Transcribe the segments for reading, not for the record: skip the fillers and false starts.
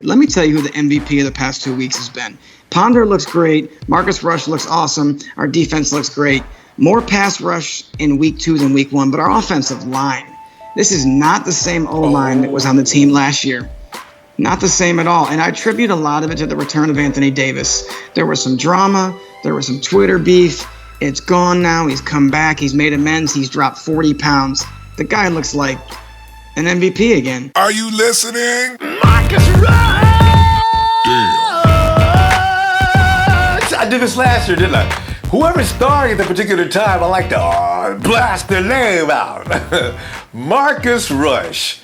Let me tell you who the MVP of the past 2 weeks has been. Ponder looks great. Marcus Rush looks awesome. Our defense looks great. More pass rush in week 2 than week 1, but our offensive line. This is not the same O-line that was on the team last year. Not the same at all. And I attribute a lot of it to the return of Anthony Davis. There was some drama. There was some Twitter beef. It's gone now. He's come back. He's made amends. He's dropped 40 pounds. The guy looks like an MVP again. Are you listening? Marcus Rush! I did this last year, didn't I? Whoever's starring at the particular time, I like to blast their name out. Marcus Rush.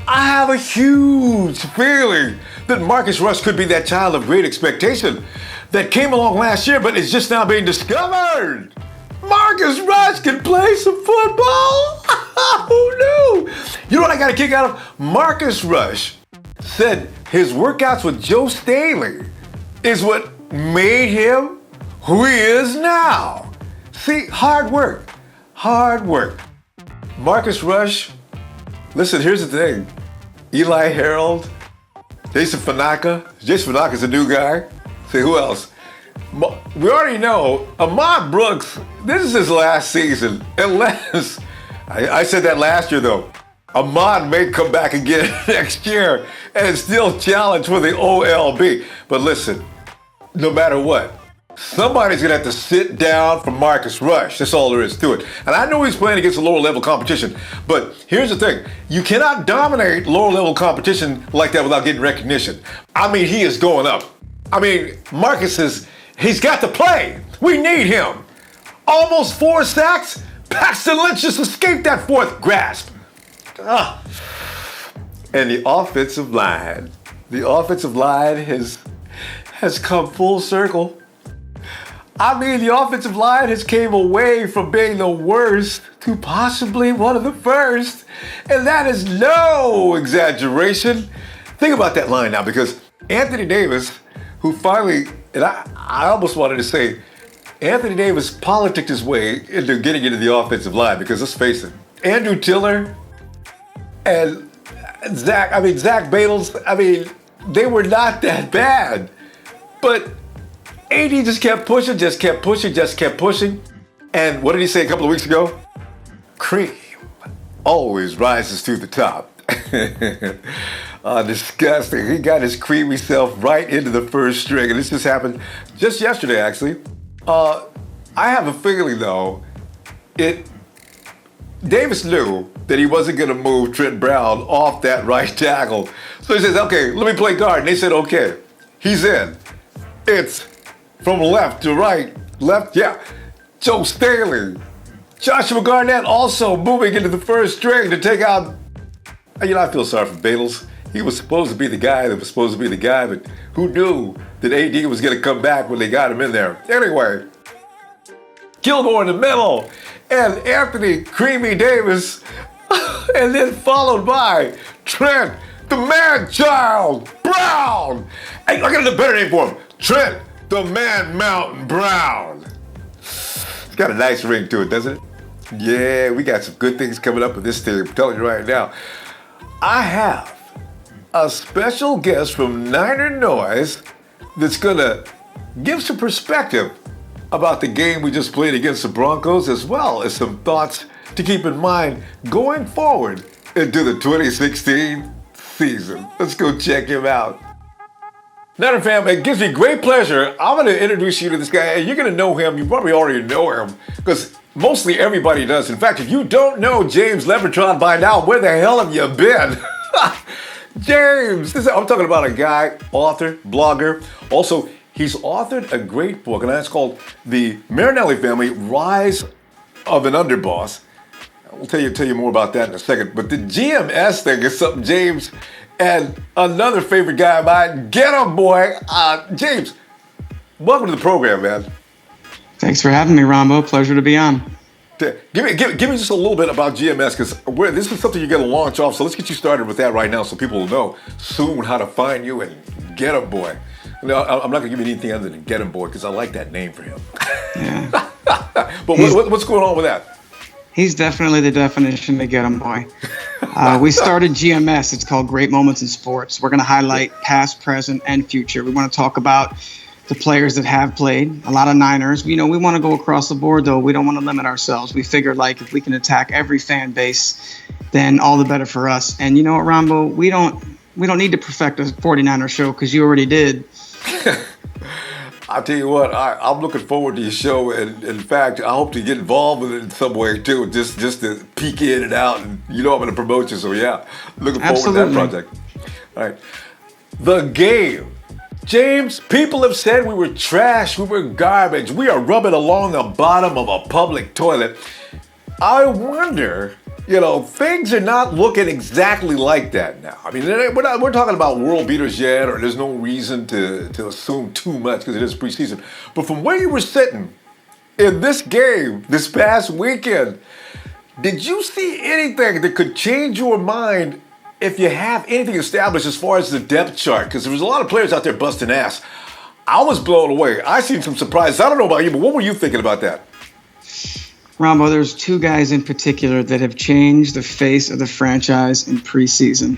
I have a huge feeling that Marcus Rush could be that child of great expectation that came along last year, but is just now being discovered. Marcus Rush can play some football. Who knew? You know what I got a kick out of? Marcus Rush said his workouts with Joe Staley is what made him who he is now. See, hard work. Marcus Rush, listen, here's the thing. Eli Harold, Jason Fanaka's a new guy. See, who else? We already know Ahmad Brooks, this is his last season, unless, I said that last year though, Ahmad may come back again next year and still challenge for the OLB. But listen, no matter what, somebody's going to have to sit down for Marcus Rush. That's all there is to it. And I know he's playing against a lower level competition, but here's the thing. You cannot dominate lower level competition like that without getting recognition. I mean, he is going up. I mean, he's got to play. We need him. Almost 4 sacks. Paxton Lynch just escaped that 4th grasp. And the offensive line has come full circle. I mean, the offensive line has came away from being the worst to possibly one of the first. And that is no exaggeration. Think about that line now, because Anthony Davis, who finally, and I almost wanted to say, Anthony Davis politicked his way into getting into the offensive line, because let's face it, Andrew Tiller and Zach Badels, they were not that bad. But AD just kept pushing. And what did he say a couple of weeks ago? Cream always rises to the top. Disgusting. He got his creamy self right into the first string. And this just happened just yesterday, actually. I have a feeling, though, Davis knew that he wasn't going to move Trent Brown off that right tackle. So he says, okay, let me play guard. And they said, okay, he's in. It's from left to right. Left, yeah. Joe Staley. Joshua Garnett also moving into the first string to take out. I feel sorry for Badels. He was supposed to be the guy but who knew that AD was going to come back when they got him in there? Anyway, Gilmore in the middle, and Anthony Creamy Davis, and then followed by Trent, the man-child, Brown. Hey, I got a better name for him. Trent, the Man-Mountain Brown. It's got a nice ring to it, doesn't it? Yeah, we got some good things coming up with this team. I'm telling you right now. I have a special guest from Niner Noise that's going to give some perspective about the game we just played against the Broncos, as well as some thoughts to keep in mind going forward into the 2016 season. Let's go check him out. Niner fam, it gives me great pleasure. I'm going to introduce you to this guy, and you're going to know him. You probably already know him, because mostly everybody does. In fact, if you don't know James Lebreton by now, where the hell have you been? James, I'm talking about a guy, author, blogger. Also, he's authored a great book, and that's called The Marinelli Family, Rise of an Underboss. I'll tell you more about that in a second. But the GMS thing is something James and another favorite guy of mine, get him, boy. James, welcome to the program, man. Thanks for having me, Ronbo. Pleasure to be on. Give me just a little bit about GMS, because this is something you're going to launch off. So let's get you started with that right now, so people will know soon how to find you and get him, boy. No, I'm not going to give you anything other than get him, boy, because I like that name for him. Yeah. But what's going on with that? He's definitely the definition of get him, boy. We started GMS. It's called Great Moments in Sports. We're going to highlight past, present, and future. We want to talk about the players that have played, a lot of Niners. We want to go across the board, though. We don't want to limit ourselves. We figure, if we can attack every fan base, then all the better for us. And you know what, Ronbo? We don't need to perfect a 49er show because you already did. I'll tell you what, I'm looking forward to your show, and in fact, I hope to get involved with it in some way too, just to peek in and out, and I'm going to promote you, so yeah, looking forward to that project. All right, the game. James, people have said we were trash, we were garbage, we are rubbing along the bottom of a public toilet. I wonder, things are not looking exactly like that now. I mean, we're talking about world beaters yet, or there's no reason to assume too much because it is preseason. But from where you were sitting in this game this past weekend, did you see anything that could change your mind if you have anything established as far as the depth chart? Because there was a lot of players out there busting ass. I was blown away. I seen some surprises. I don't know about you, but what were you thinking about that? Ronbo, there's two guys in particular that have changed the face of the franchise in preseason.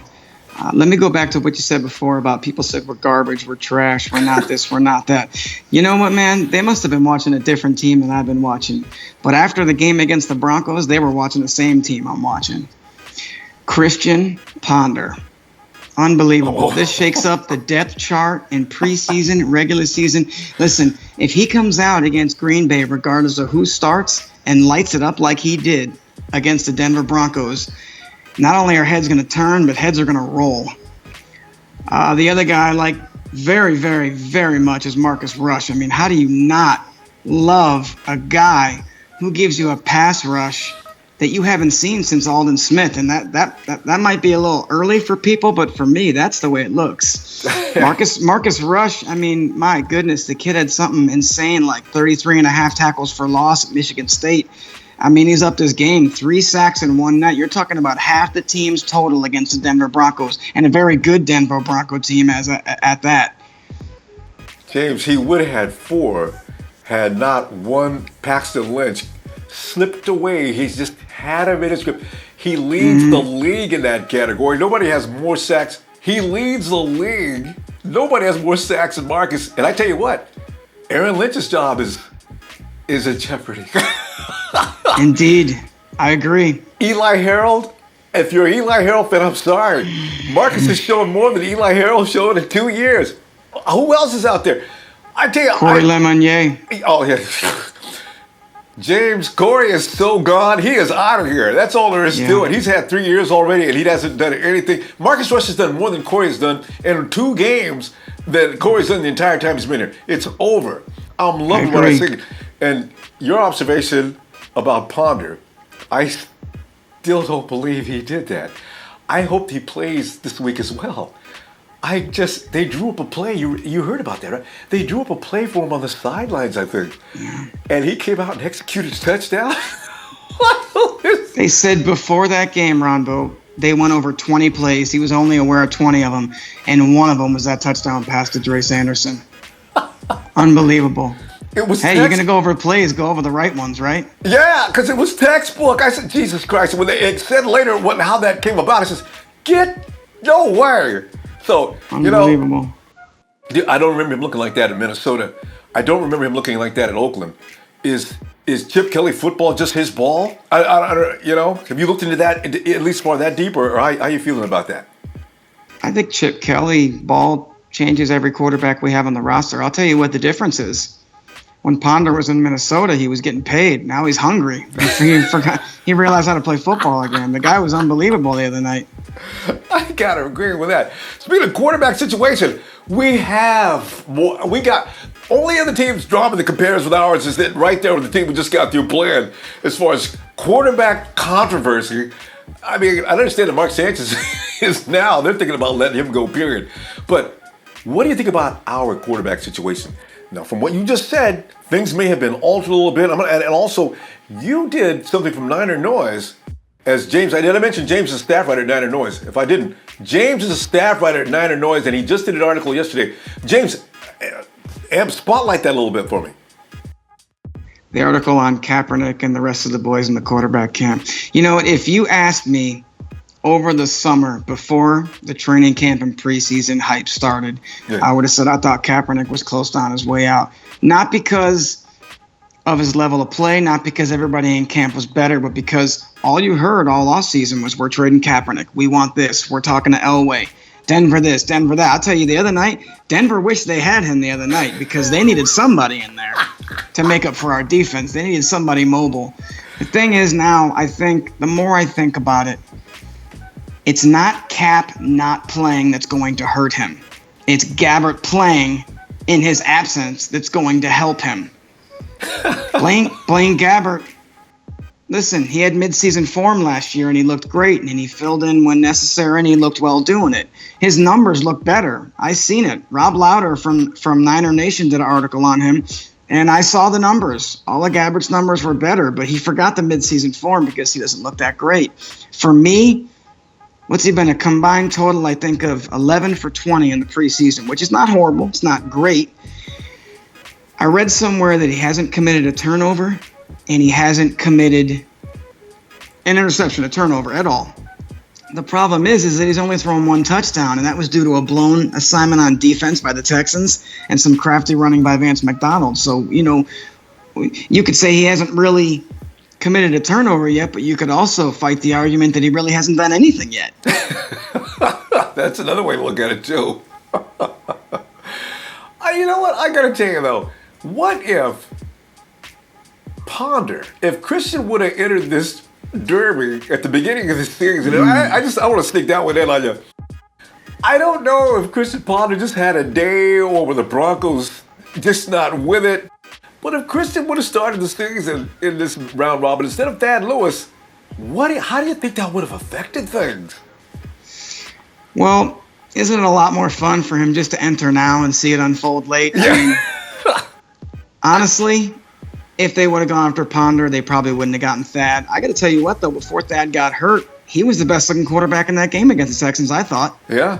Let me go back to what you said before about people said we're garbage, we're trash, we're not this, we're not that. You know what, man? They must have been watching a different team than I've been watching. But after the game against the Broncos, they were watching the same team I'm watching. Christian Ponder. Unbelievable. Oh. This shakes up the depth chart in preseason, regular season. Listen, if he comes out against Green Bay, regardless of who starts, and lights it up like he did against the Denver Broncos, not only are heads going to turn, but heads are going to roll. The other guy I like very, very, very much is Marcus Rush. I mean, how do you not love a guy who gives you a pass rush that you haven't seen since Aldon Smith? And that might be a little early for people, but for me, that's the way it looks. Marcus Rush, I mean, my goodness, the kid had something insane, like 33 and a half tackles for loss at Michigan State. I mean, he's upped his game, 3 sacks in one night. You're talking about half the team's total against the Denver Broncos, and a very good Denver Bronco team at that. James, he would have had 4 had not one Paxton Lynch slipped away. He's just had him in his grip. He leads the league in that category. Nobody has more sacks. He leads the league. Nobody has more sacks than Marcus. And I tell you what, Aaron Lynch's job is in jeopardy. Indeed. I agree. Eli Harold, if you're an Eli Harold fan, I'm sorry. Marcus has shown more than Eli Harold showed in 2 years. Who else is out there? I tell you, Corey Lemonnier. Oh, yeah. James, Corey is so gone. He is out of here. That's all there is to it. He's had 3 years already, and he hasn't done anything. Marcus Rush has done more than Corey has done in 2 games than Corey's done the entire time he's been here. It's over. I'm loving what I see. And your observation about Ponder, I still don't believe he did that. I hope he plays this week as well. They drew up a play. You heard about that, right? They drew up a play for him on the sidelines, I think. Yeah. And he came out and executed a touchdown. They said before that game, Ronbo, they went over 20 plays. He was only aware of 20 of them. And one of them was that touchdown pass to Dre Sanderson. Unbelievable. You're going to go over plays, go over the right ones, right? Yeah, because it was textbook. I said, Jesus Christ. When they said later how that came about, I said, no way. So, unbelievable. I don't remember him looking like that in Minnesota. I don't remember him looking like that in Oakland. Is Chip Kelly football just his ball? Have you looked into that at least far that deep, or how are you feeling about that? I think Chip Kelly ball changes every quarterback we have on the roster. I'll tell you what the difference is. When Ponder was in Minnesota, he was getting paid. Now he's hungry. He realized how to play football again. The guy was unbelievable the other night. I gotta agree with that. Speaking of quarterback situation, we got only other team's drama that compares with ours is that right there with the team we just got through playing as far as quarterback controversy. I mean, I understand that Mark Sanchez is now, they're thinking about letting him go, period. But what do you think about our quarterback situation? Now, from what you just said, things may have been altered a little bit. And also, you did something from Niner Noise. As James, did I mention James is a staff writer at Niner Noise? If I didn't, James is a staff writer at Niner Noise, and he just did an article yesterday. James, spotlight that a little bit for me. The article on Kaepernick and the rest of the boys in the quarterback camp. You know, if you asked me over the summer, before the training camp and preseason hype started, I would have said I thought Kaepernick was close to on his way out. Not because of his level of play, not because everybody in camp was better, but because all you heard all offseason was, we're trading Kaepernick. We want this. We're talking to Elway. Denver this, Denver that. I'll tell you, the other night, Denver wished they had him the other night because they needed somebody in there to make up for our defense. They needed somebody mobile. The thing is now, I think, the more I think about it, it's not Cap not playing that's going to hurt him. It's Gabbert playing in his absence that's going to help him. Blaine Gabbert, listen, he had midseason form last year and he looked great and he filled in when necessary and he looked well doing it. His numbers look better. I seen it. Rob Lauder from Niner Nation did an article on him and I saw the numbers. All of Gabbert's numbers were better, but he forgot the midseason form because he doesn't look that great. For me, what's he been? A combined total, I think, of 11 for 20 in the preseason, which is not horrible. It's not great. I read somewhere that he hasn't committed a turnover and he hasn't committed an interception, a turnover at all. The problem is that he's only thrown one touchdown, and that was due to a blown assignment on defense by the Texans and some crafty running by Vance McDonald. So, you could say he hasn't really committed a turnover yet, but you could also fight the argument that he really hasn't done anything yet. That's another way to look at it, too. You know what? I got to tell you, though, what if if Christian would have entered this derby at the beginning of the season, and I want to sneak that one in on you. I don't know if Christian Ponder just had a day or the Broncos just not with it. But if Christian would have started the season in this round robin instead of Thad Lewis, how do you think that would have affected things? Well, isn't it a lot more fun for him just to enter now and see it unfold late? Yeah. I mean, honestly, if they would have gone after Ponder, they probably wouldn't have gotten Thad. I got to tell you what, though, before Thad got hurt, he was the best-looking quarterback in that game against the Texans, I thought. Yeah.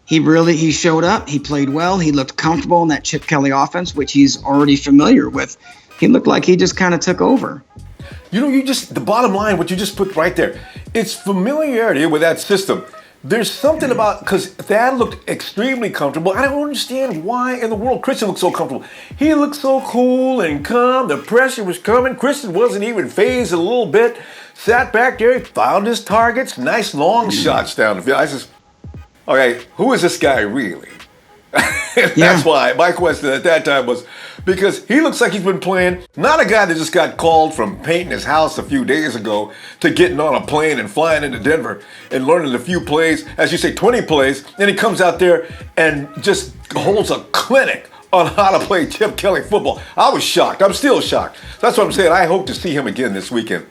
He showed up. He played well. He looked comfortable in that Chip Kelly offense, which he's already familiar with. He looked like he just kind of took over. The bottom line, what you just put right there, it's familiarity with that system. There's something about, because Thad looked extremely comfortable. I don't understand why in the world Christian looked so comfortable. He looked so cool and calm. The pressure was coming. Christian wasn't even phased a little bit. Sat back there, he found his targets. Nice long shots down the field. I says, okay, who is this guy really? That's why my question at that time was, because he looks like he's been playing, not a guy that just got called from painting his house a few days ago to getting on a plane and flying into Denver and learning a few plays, as you say, 20 plays, then he comes out there and just holds a clinic on how to play Chip Kelly football. I was shocked. I'm still shocked. That's what I'm saying. I hope to see him again this weekend.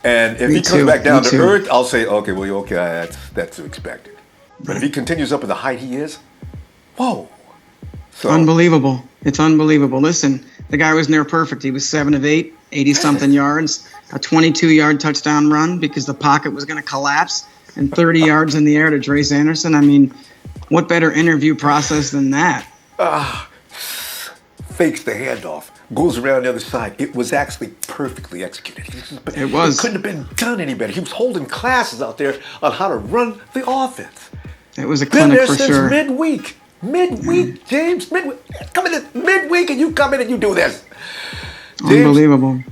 And if he comes back down to earth, I'll say, okay, that's expected. But if he continues up at the height he is, whoa. So, unbelievable. It's unbelievable. Listen, the guy was near perfect. He was 7 of 8, 80-something yards, a 22-yard touchdown run because the pocket was going to collapse, and 30 yards in the air to Trace Anderson. I mean, what better interview process than that? Fakes the handoff, goes around the other side. It was actually perfectly executed. It was. It couldn't have been done any better. He was holding classes out there on how to run the offense. It was a clinic for sure. Midweek, James. Come in midweek and you come in and you do this. James, unbelievable.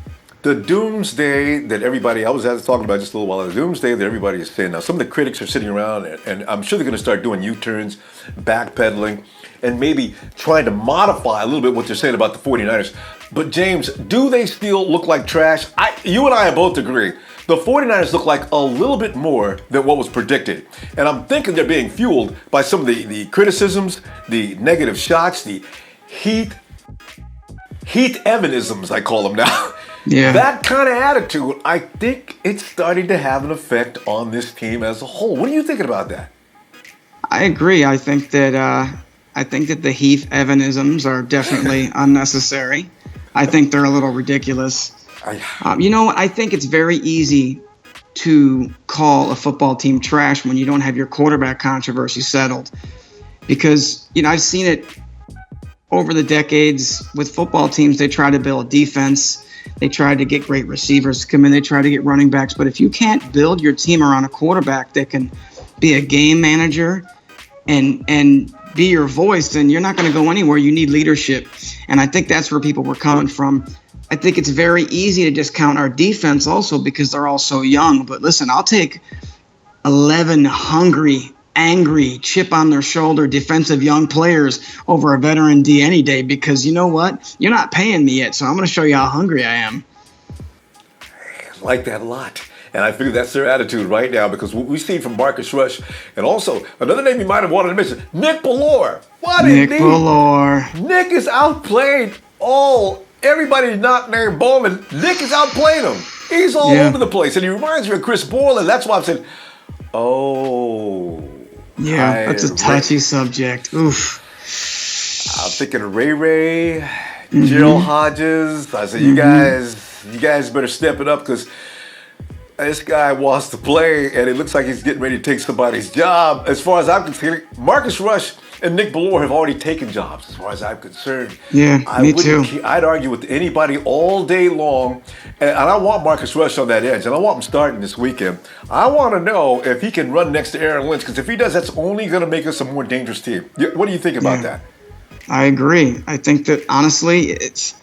The doomsday that everybody, I was talking about just a little while ago, the doomsday that everybody is saying now, some of the critics are sitting around and I'm sure they're going to start doing U-turns, backpedaling, and maybe trying to modify a little bit what they're saying about the 49ers. But James, do they still look like trash? You and I both agree. The 49ers look like a little bit more than what was predicted. And I'm thinking they're being fueled by some of the criticisms, the negative shots, the heat evanisms, I call them now. Yeah. That kind of attitude, I think it's starting to have an effect on this team as a whole. What are you thinking about that? I agree. I think that the Heath Evanisms are definitely unnecessary. I think they're a little ridiculous. I think it's very easy to call a football team trash when you don't have your quarterback controversy settled. Because, I've seen it over the decades with football teams. They try to build defense. They tried to get great receivers to come in. They tried to get running backs. But if you can't build your team around a quarterback that can be a game manager and be your voice, then you're not going to go anywhere. You need leadership. And I think that's where people were coming from. I think it's very easy to discount our defense also because they're all so young. But listen, I'll take 11 hungry, angry, chip on their shoulder defensive young players over a veteran D any day, because you know what? You're not paying me yet, so I'm going to show you how hungry I am. I like that a lot. And I figure that's their attitude right now, because what we see from Marcus Rush, and also another name you might have wanted to mention, Nick Bellore. Nick Bellore. Nick is outplayed everybody not named Bowman. Nick is outplaying him. He's all over the place. And he reminds me of Chris Borland. That's why I'm saying, yeah, that's a touchy subject. Oof. I'm thinking of Ray, Gerald Hodges. I said, you guys better step it up, because this guy wants to play, and it looks like he's getting ready to take somebody's job. As far as I'm concerned, Marcus Rush and Nick Bellore have already taken jobs, as far as I'm concerned. Yeah, me too. I'd argue with anybody all day long, and I want Marcus Rush on that edge, and I want him starting this weekend. I want to know if he can run next to Aaron Lynch, because if he does, that's only going to make us a more dangerous team. What do you think about that? I agree. I think that, honestly, it's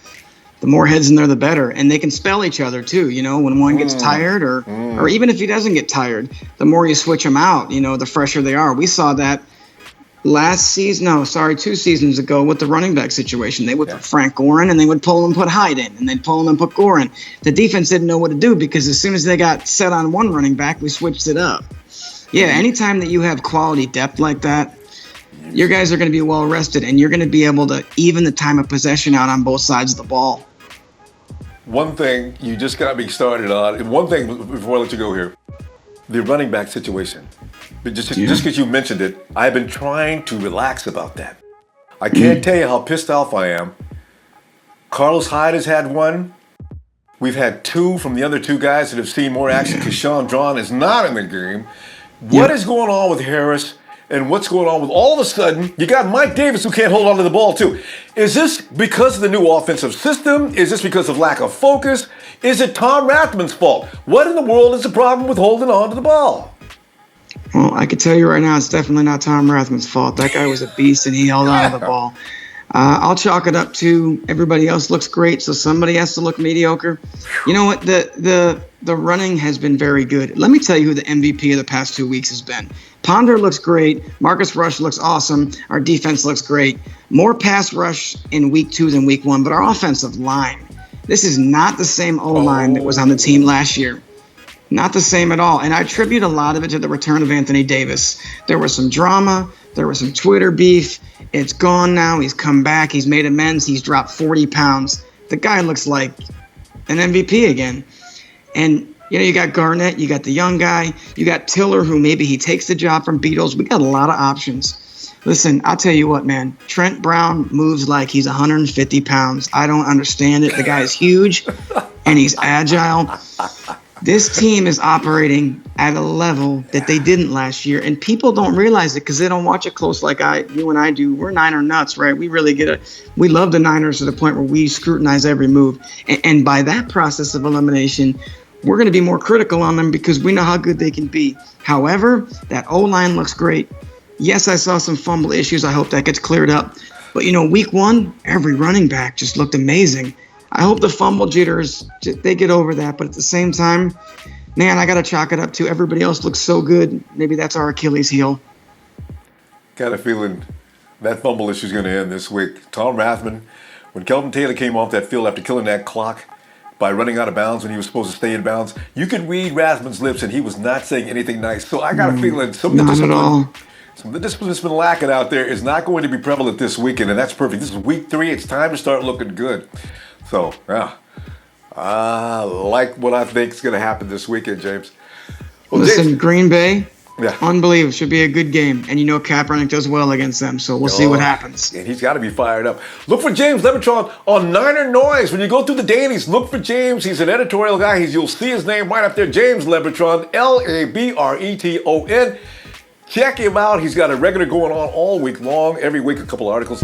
the more heads in there, the better. And they can spell each other, too. You know, when one gets tired or even if he doesn't get tired, the more you switch them out, you know, the fresher they are. We saw that 2 seasons ago with the running back situation. They would put Frank Gorin, and they would pull and put Hyde in, and they'd pull and put Gorin. The defense didn't know what to do, because as soon as they got set on one running back, we switched it up. Yeah, anytime that you have quality depth like that, your guys are going to be well rested, and you're going to be able to even the time of possession out on both sides of the ball. One thing you just got me started on, and one thing before I let you go here, the running back situation. Just because you mentioned it, I've been trying to relax about that. I can't tell you how pissed off I am. Carlos Hyde has had one. We've had two from the other two guys that have seen more action, because Sean Drawn is not in the game. What is going on with Harris? And what's going on with all of a sudden, you got Mike Davis who can't hold on to the ball too. Is this because of the new offensive system? Is this because of lack of focus? Is it Tom Rathman's fault? What in the world is the problem with holding on to the ball? Well, I can tell you right now, it's definitely not Tom Rathman's fault. That guy was a beast, and he held on to the ball. I'll chalk it up to everybody else looks great, so somebody has to look mediocre. You know what? The running has been very good. Let me tell you who the MVP of the past 2 weeks has been. Ponder looks great. Marcus Rush looks awesome. Our defense looks great. More pass rush in week 2 than week 1, but our offensive line. This is not the same O-line that was on the team last year. Not the same at all. And I attribute a lot of it to the return of Anthony Davis. There was some drama. There was some Twitter beef. It's gone now. He's come back. He's made amends. He's dropped 40 pounds. The guy looks like an MVP again. And, you know, you got Garnett. You got the young guy. You got Tiller, who maybe he takes the job from Beatles. We got a lot of options. Listen, I'll tell you what, man. Trent Brown moves like he's 150 pounds. I don't understand it. The guy is huge, and he's agile. This team is operating at a level that they didn't last year, and people don't realize it because they don't watch it close like you and I do. We're Niner nuts, right? We really we love the Niners to the point where we scrutinize every move. And by that process of elimination, we're going to be more critical on them because we know how good they can be. However, that O-line looks great. Yes, I saw some fumble issues. I hope that gets cleared up. But, you know, week 1, every running back just looked amazing. I hope the fumble jitters, they get over that. But at the same time, man, I got to chalk it up to everybody else looks so good. Maybe that's our Achilles heel. Got a feeling that fumble issue is going to end this week. Tom Rathman, when Kelvin Taylor came off that field after killing that clock by running out of bounds when he was supposed to stay in bounds, you could read Rathman's lips and he was not saying anything nice. So I got a feeling some of the discipline that's been lacking out there is not going to be prevalent this weekend, and that's perfect. This is week 3. It's time to start looking good. So, yeah, I like what I think is going to happen this weekend, James. Well, listen, James, Green Bay, yeah, unbelievable. Should be a good game. And you know Kaepernick does well against them, so we'll see what happens. And he's got to be fired up. Look for James Lebreton on Niner Noise. When you go through the dailies, look for James. He's an editorial guy. You'll see his name right up there, James Lebreton, Labreton. Check him out. He's got a regular going on all week long. Every week, a couple articles.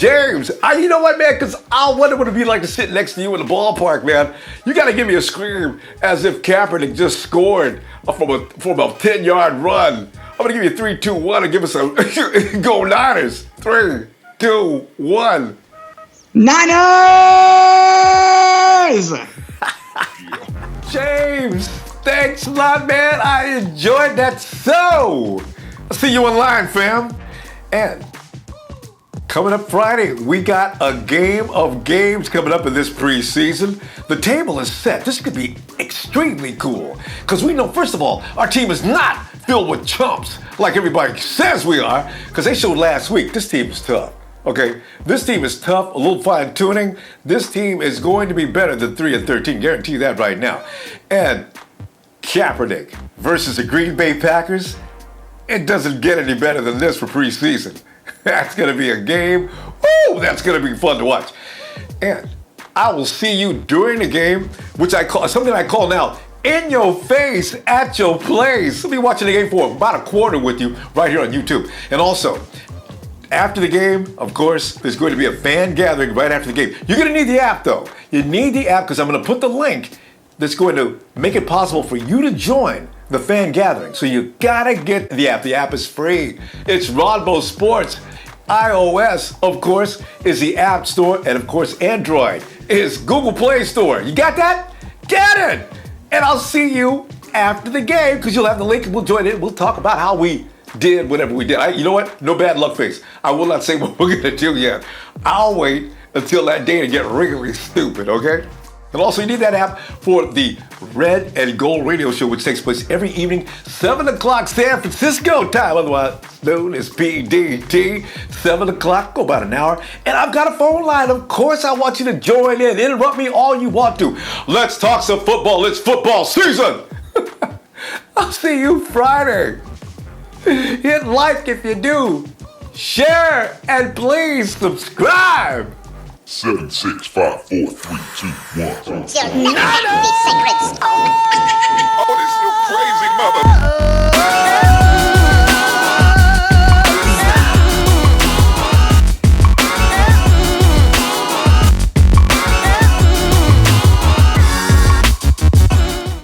James, you know what, man? Because I wonder what it'd be like to sit next to you in the ballpark, man. You got to give me a scream as if Kaepernick just scored from a 10-yard run. I'm going to give you 3, 2, 1 and give us a go Niners. 3, 2, 1. Niners! James, thanks a lot, man. I enjoyed that so. I'll see you online, fam. And coming up Friday, we got a game of games coming up in this preseason. The table is set. This could be extremely cool because we know, first of all, our team is not filled with chumps like everybody says we are, because they showed last week this team is tough. Okay, this team is tough, a little fine tuning. This team is going to be better than 3-13, guarantee that right now. And Kaepernick versus the Green Bay Packers, it doesn't get any better than this for preseason. That's going to be a game. Woo, that's going to be fun to watch. And I will see you during the game, which I call something I call now in your face at your place. I'll be watching the game for about a quarter with you right here on YouTube. And also, after the game, of course, there's going to be a fan gathering right after the game. You're going to need the app, though. You need the app because I'm going to put the link that's going to make it possible for you to join the fan gathering. So you got to get the app. The app is free. It's Ronbo Sports. iOS, of course, is the App Store. And, of course, Android is Google Play Store. You got that? Get it! And I'll see you after the game because you'll have the link and we'll join it. We'll talk about how we did whatever we did. You know what? No bad luck face. I will not say what we're going to do yet. I'll wait until that day to get really stupid, okay? And also, you need that app for the Red and Gold radio show, which takes place every evening, 7 o'clock San Francisco time, otherwise known as PDT. 7 o'clock, go about an hour. And I've got a phone line. Of course, I want you to join in. Interrupt me all you want to. Let's talk some football. It's football season. I'll see you Friday. Hit like if you do. Share and please subscribe. 7, 6, 5, 4, 3, 2, 1. You'll never be secrets.